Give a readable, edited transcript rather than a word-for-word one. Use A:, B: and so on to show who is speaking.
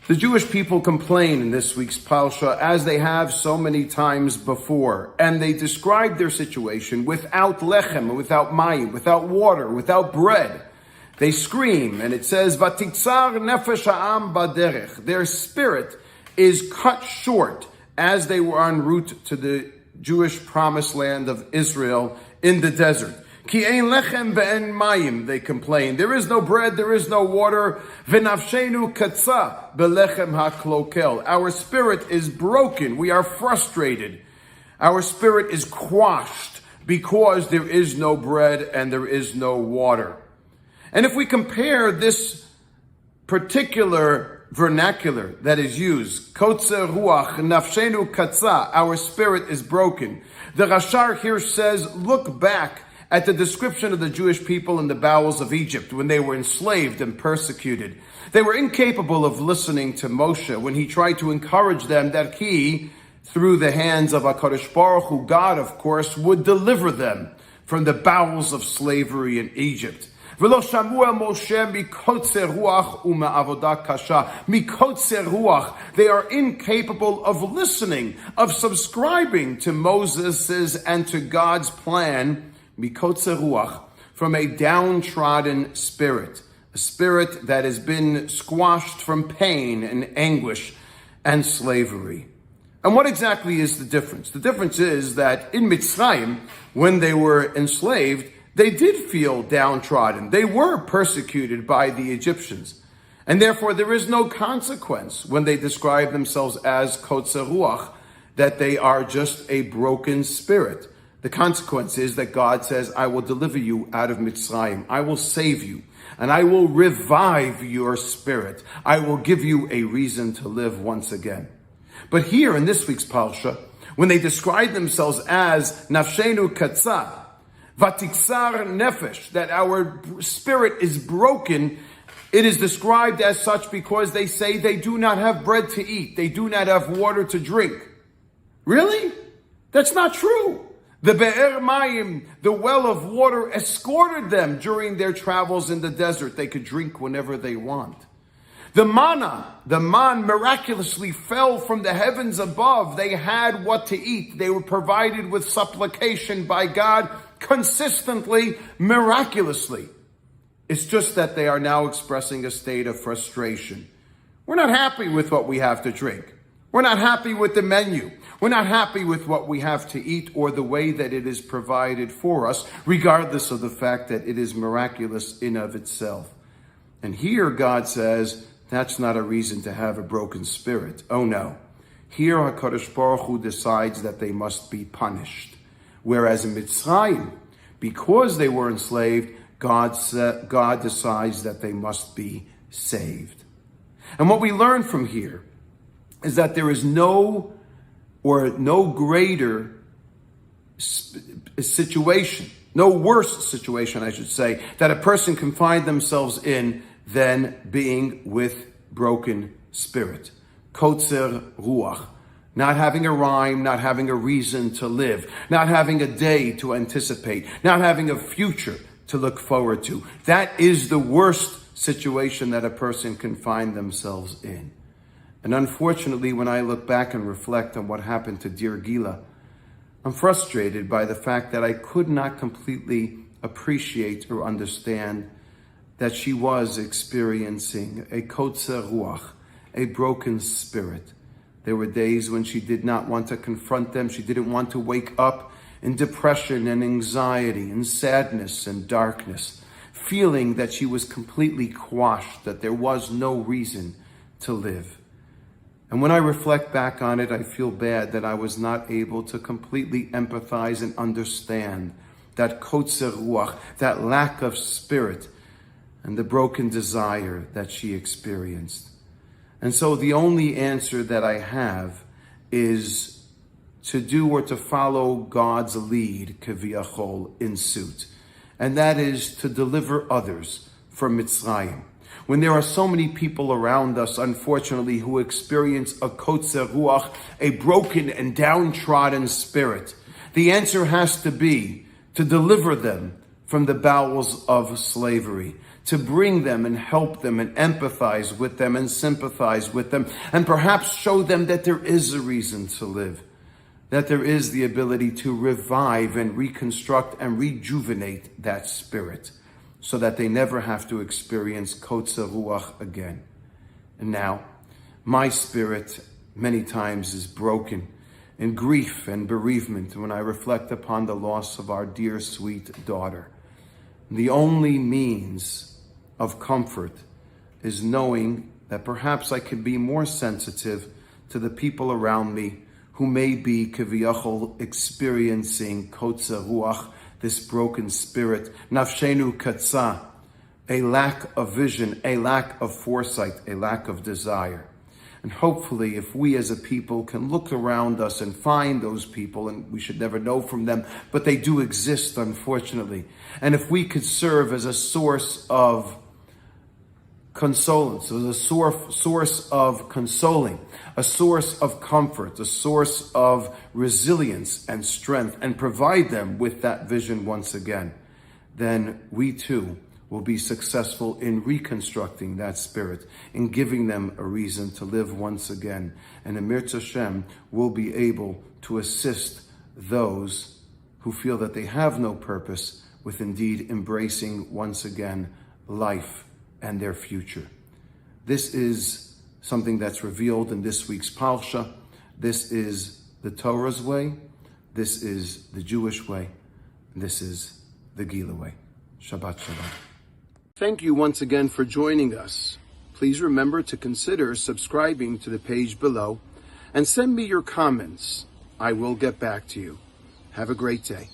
A: The Jewish people complain in this week's Parsha, as they have so many times before, and they describe their situation without lechem, without mayim, without water, without bread. They scream, and it says, "Vatiksar nefesh ha'am baderech." Their spirit is cut short as they were en route to the Jewish promised land of Israel in the desert. Ki ein lechem ve'en mayim, they complain. There is no bread, there is no water. V'nafshenu katsa belechem haklokel. Our spirit is broken. We are frustrated. Our spirit is quashed because there is no bread and there is no water. And if we compare this particular vernacular that is used, kotzer ruach, nafshenu katsa, our spirit is broken. The Rashar here says, look back at the description of the Jewish people in the bowels of Egypt when they were enslaved and persecuted. They were incapable of listening to Moshe when he tried to encourage them that he, through the hands of HaKadosh Baruch Hu, God of course, would deliver them from the bowels of slavery in Egypt. Mikotzer ruach, they are incapable of listening, of subscribing to Moses' and to God's plan, mikotzer ruach, from a downtrodden spirit, a spirit that has been squashed from pain and anguish and slavery. And what exactly is the difference? The difference is that in Mitzrayim, when they were enslaved, they did feel downtrodden. They were persecuted by the Egyptians. And therefore, there is no consequence when they describe themselves as kotzer ruach, that they are just a broken spirit. The consequence is that God says, I will deliver you out of Mitzrayim. I will save you, and I will revive your spirit. I will give you a reason to live once again. But here in this week's Parsha, when they describe themselves as nafshenu katzah, vatiksar nefesh, that our spirit is broken, it is described as such because they say they do not have bread to eat. They do not have water to drink. Really? That's not true. The Be'er Mayim, the well of water, escorted them during their travels in the desert. They could drink whenever they want. The manna, the man miraculously fell from the heavens above. They had what to eat. They were provided with supplication by God consistently, miraculously. It's just that they are now expressing a state of frustration. We're not happy with what we have to drink. We're not happy with the menu. We're not happy with what we have to eat or the way that it is provided for us, regardless of the fact that it is miraculous in of itself. And here God says, that's not a reason to have a broken spirit. Oh no. Here HaKadosh Baruch Hu decides that they must be punished. Whereas in Mitzrayim, because they were enslaved, God decides that they must be saved. And what we learn from here is that there is no greater situation, no worse situation, I should say, that a person can find themselves in than being with broken spirit. Kotzer ruach. Not having a rhyme, not having a reason to live, not having a day to anticipate, not having a future to look forward to. That is the worst situation that a person can find themselves in. And unfortunately, when I look back and reflect on what happened to dear Gila, I'm frustrated by the fact that I could not completely appreciate or understand that she was experiencing a kotzer ruach, a broken spirit. There were days when she did not want to confront them. She didn't want to wake up in depression and anxiety and sadness and darkness, feeling that she was completely quashed, that there was no reason to live. And when I reflect back on it, I feel bad that I was not able to completely empathize and understand that kotzer ruach, that lack of spirit, and the broken desire that she experienced. And so the only answer that I have is to do or to follow God's lead, kaviyachol, in suit. And that is to deliver others from Mitzrayim. When there are so many people around us, unfortunately, who experience a kotzer ruach, a broken and downtrodden spirit, the answer has to be to deliver them from the bowels of slavery, to bring them and help them and empathize with them and sympathize with them, and perhaps show them that there is a reason to live, that there is the ability to revive and reconstruct and rejuvenate that spirit, so that they never have to experience kotzer ruach again. And now, my spirit many times is broken in grief and bereavement when I reflect upon the loss of our dear, sweet daughter. The only means of comfort is knowing that perhaps I could be more sensitive to the people around me who may be kiviyachol experiencing kotzer ruach, this broken spirit, nafshenu katsa, a lack of vision, a lack of foresight, a lack of desire. And hopefully, if we as a people can look around us and find those people, and we should never know from them, but they do exist, unfortunately. And if we could serve as a source of consolence, as a source of consoling, a source of comfort, a source of resilience and strength, and provide them with that vision once again, then we too will be successful in reconstructing that spirit, in giving them a reason to live once again. And Emir Hashem will be able to assist those who feel that they have no purpose with indeed embracing once again life and their future. This is something that's revealed in this week's Parsha. This is the Torah's way. This is the Jewish way. And this is the Gila way. Shabbat Shalom. Thank you once again for joining us. Please remember to consider subscribing to the page below and send me your comments. I will get back to you. Have a great day.